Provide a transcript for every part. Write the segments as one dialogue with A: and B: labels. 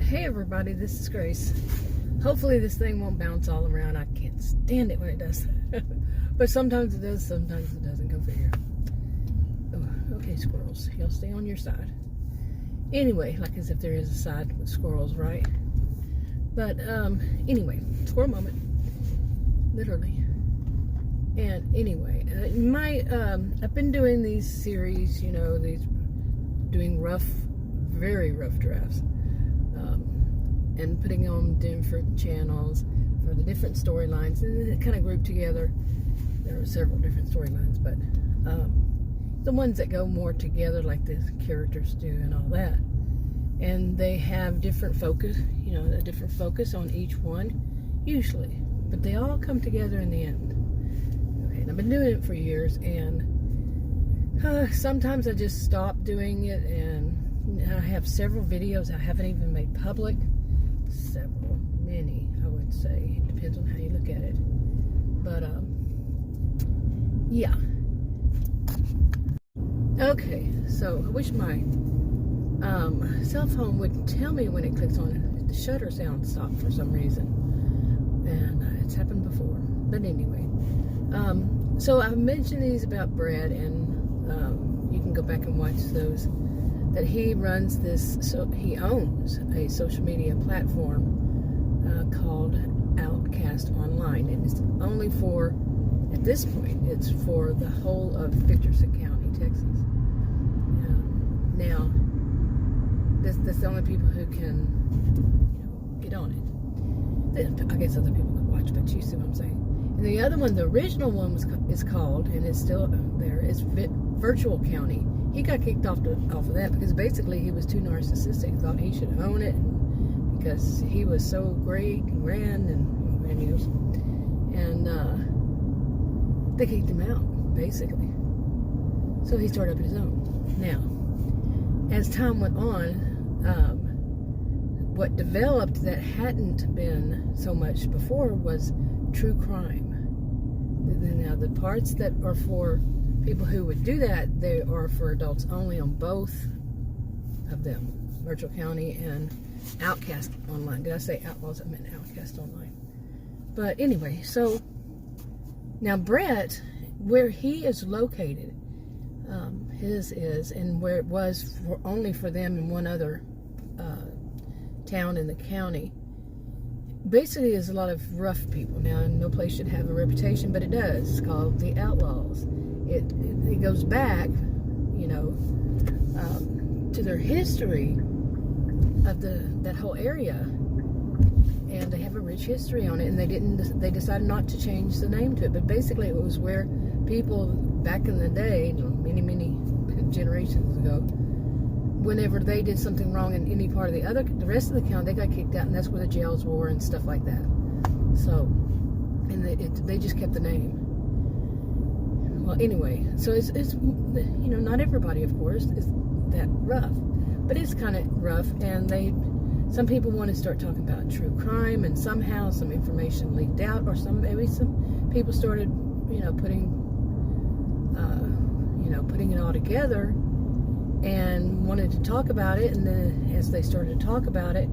A: Hey everybody, this is Grace. Hopefully this thing won't bounce all around. I can't stand it when it does. But sometimes it does, sometimes it doesn't. Go figure. Oh, okay, squirrels. Y'all stay on your side. Anyway, like as if there is a side with squirrels, right? But anyway, squirrel moment. Literally. And anyway, I've been doing these series, you know, doing very rough drafts. And putting on different channels for the different storylines, and it kind of grouped together. There are several different storylines, but the ones that go more together, like the characters do and all that, and they have different focus, you know, a different focus on each one, usually, but they all come together in the end. Okay, and I've been doing it for years, and sometimes I just stop doing it, and I have several videos I haven't even made public. Many, I would say. It depends on how you look at it. But, yeah. Okay, so I wish my cell phone would tell me when it clicks on it. The shutter sound stopped for some reason. And it's happened before. But anyway. So I mentioned these about Brad, and you can go back and watch those. That he runs this, so he owns a social media platform called Outcasts Online, and it's only for, at this point, it's for the whole of Victorson County, Texas. Now, that's the only people who can, you know, get on it. I guess other people could watch, but you see what I'm saying. And the other one, the original one is called, and it's still there, is Virtual County. He got kicked off of that because basically he was too narcissistic. He thought he should own it because he was so great and grand and grandiose. And they kicked him out, basically. So he started up his own. Now, as time went on, what developed that hadn't been so much before was true crime. Now, the parts that are for people who would do that, they are for adults only on both of them, Virtual County and Outcast Online. Did I say Outlaws? I meant Outcast Online. But anyway, so now Brett, where he is located, his is, and where it was only for them in one other town in the county, basically is a lot of rough people. Now, no place should have a reputation, but it does. It's called the Outlaws. It goes back, you know, to their history of that whole area, and they have a rich history on it. And they decided not to change the name to it, but basically it was where people back in the day, you know, many generations ago, whenever they did something wrong in any part of the rest of the county, they got kicked out, and that's where the jails were and stuff like that. So, and they just kept the name. Well, anyway, so it's you know, not everybody, of course, is that rough, but it's kind of rough, and some people want to start talking about true crime, and somehow some information leaked out, or maybe some people started, you know, putting it all together and wanted to talk about it, and then as they started to talk about it,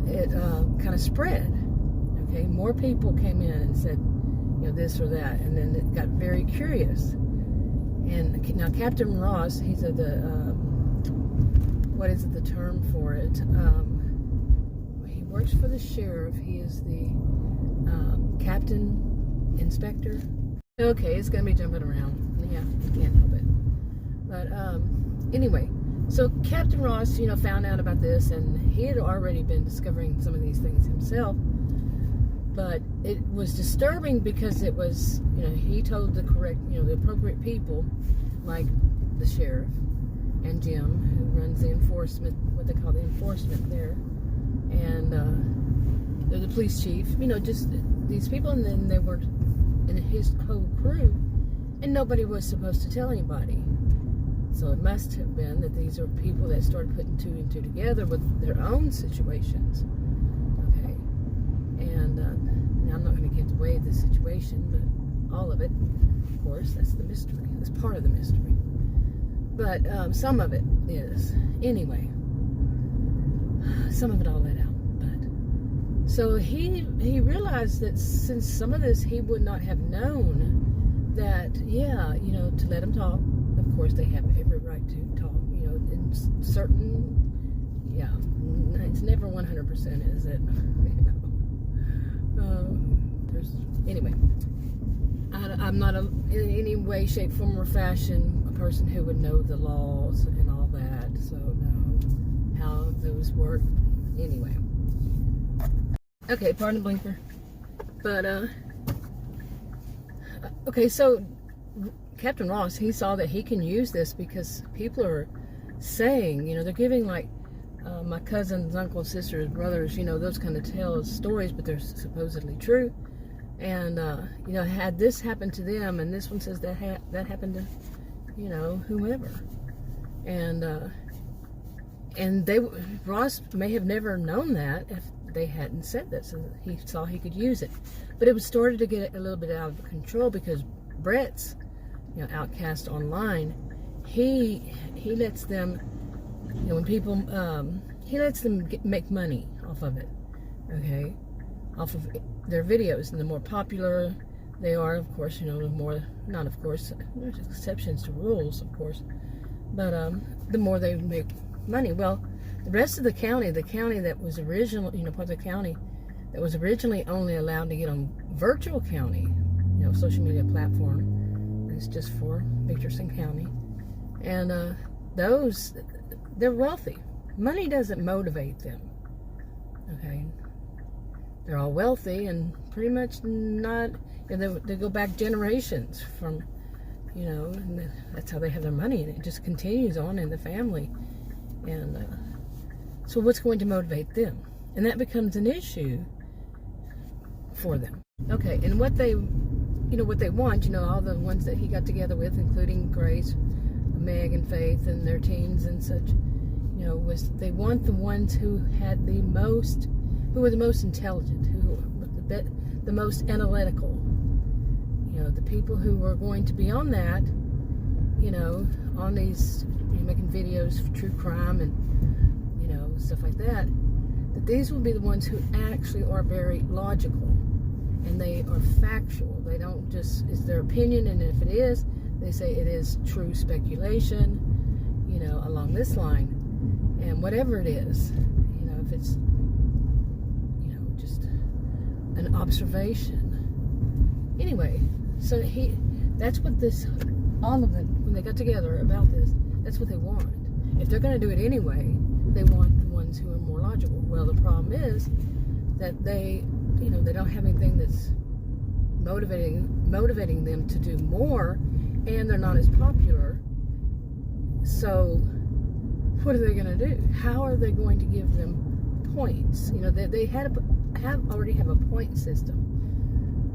A: it kind of spread. Okay, more people came in and said, you know, this or that, and then it got very curious. And now Captain Ross, he's what is it, the term for it? He works for the sheriff. He is the captain inspector. Okay, it's gonna be jumping around. Yeah, can't help it. But anyway, so Captain Ross, you know, found out about this, and he had already been discovering some of these things himself. But it was disturbing because it was, you know, he told the appropriate people, like the sheriff and Jim, who runs the enforcement, what they call the enforcement there, and the police chief, you know, just these people, and then they were in his whole crew, and nobody was supposed to tell anybody. So it must have been that these are people that started putting two and two together with their own situations. Okay. And now I'm not going to give away the situation, but all of it, of course, that's the mystery. That's part of the mystery. But some of it is. Anyway. some of it I'll let out. But so he realized that since some of this he would not have known, that to let them talk. Of course, they have every right to talk. In certain, it's never 100%, is it? Anyway, I'm not in any way, shape, form, or fashion a person who would know the laws and all that, so know how those work. Anyway, okay, pardon the blinker, but okay, so Captain Ross, he saw that he can use this because people are saying, they're giving like my cousins, uncles, sisters, brothers, those kind of tales, stories, but they're supposedly true. And, had this happened to them, and this one says that happened to, whomever. And Ross may have never known that if they hadn't said this, and he saw he could use it. But it was started to get a little bit out of control because Brett's, Outcasts Online, he lets them, when people, he lets them make money off of it, okay? Off of their videos, and the more popular they are, of course, the more, not of course, there's exceptions to rules, of course, but the more they make money. Well, the rest of the county that was originally, part of the county that was originally only allowed to get on virtual county, social media platform, it's just for Victorson County, and they're wealthy. Money doesn't motivate them, okay? They're all wealthy and pretty much not, they go back generations from, and that's how they have their money, and it just continues on in the family. And so what's going to motivate them? And that becomes an issue for them. Okay, and what they want, all the ones that he got together with, including Grace, Meg, and Faith, and their teens and such, was they want the ones who were the most intelligent, who were the most analytical, the people who were going to be on that, on these, making videos for true crime and, stuff like that these will be the ones who actually are very logical, and they are factual. They don't just, it's their opinion, and if it is, they say it is true speculation, along this line, and whatever it is, if it's, just an observation. Anyway, so that's what all of them, when they got together about this, that's what they want. If they're going to do it anyway, they want the ones who are more logical. Well, the problem is that they don't have anything that's motivating them to do more, and they're not as popular. So what are they going to do? How are they going to give them points? They already have a point system,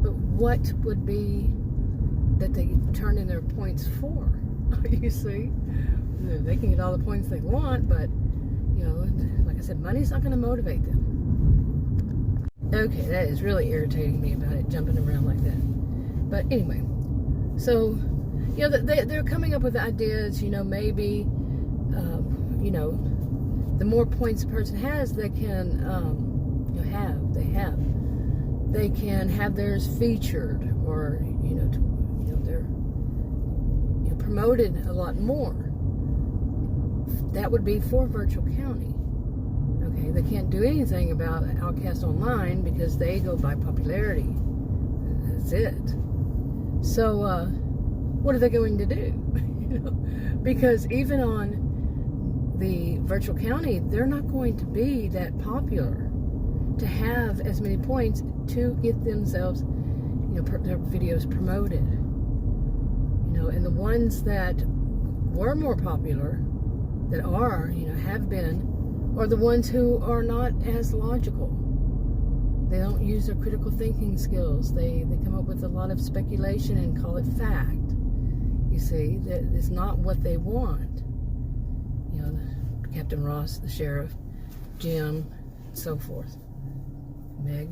A: but what would be that they turn in their points for? You see, they can get all the points they want, but like I said, money's not going to motivate them. Okay, that is really irritating me about it jumping around like that. But anyway, so they're coming up with ideas. Maybe the more points a person has, they can they can have theirs featured, or they're promoted a lot more. That would be for virtual county. Okay, they can't do anything about Outcasts Online because they go by popularity. That's it. So what are they going to do? Because even on the virtual county, they're not going to be that popular to have as many points to get themselves, their videos promoted. And the ones that were more popular, that are, have been, are the ones who are not as logical. They don't use their critical thinking skills. They come up with a lot of speculation and call it fact. You see, it's not what they want. Captain Ross, the sheriff, Jim, and so forth. Meg,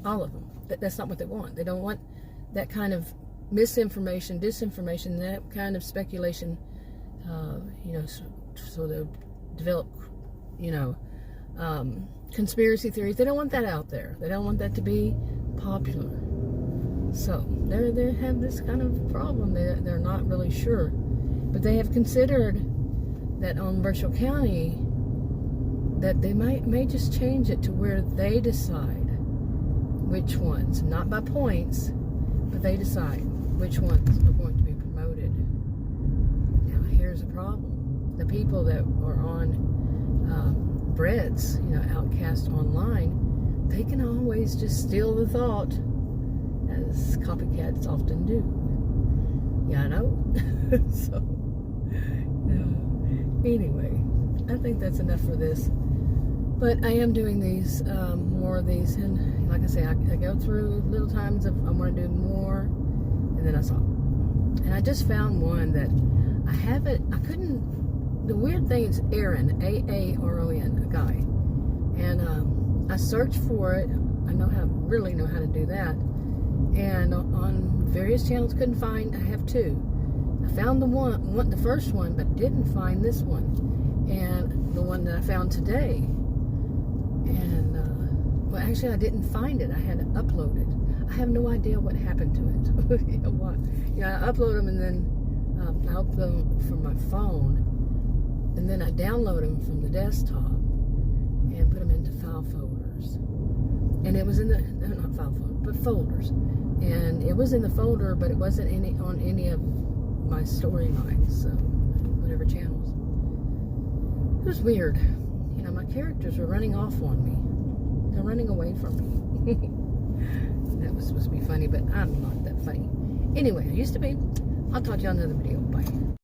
A: all of them. That's not what they want. They don't want that kind of misinformation, disinformation, that kind of speculation, so they'll develop conspiracy theories. They don't want that out there. They don't want that to be popular. So they have this kind of problem. They're not really sure, but they have considered that on Virtual County that they may just change it to where they decide which ones, not by points, but they decide which ones are going to be promoted. Now here's a problem: the people that are on Brett's, Outcasts Online, they can always just steal the thought, as copycats often do. Yeah, I know. So, anyway, I think that's enough for this. But I am doing these, more of these, and like I say, I go through little times of I want to do more, and then I stop. And I just found one that I couldn't. The weird thing is Aaron, Aaron, a guy, and I searched for it. I really know how to do that, and on various channels couldn't find. I have two. I found the first one, but didn't find this one, and the one that I found today. And well, actually, I didn't find it. I had to upload it. I have no idea what happened to it. I upload them, and then I upload them from my phone. And then I download them from the desktop and put them into file folders. And it was in the, not file folders, but folders. And it was in the folder, but it wasn't on any of my storylines, so whatever channels. It was weird. My characters were running off on me. They're running away from me. That was supposed to be funny, but I'm not that funny. Anyway, I used to be. I'll talk to you on another video.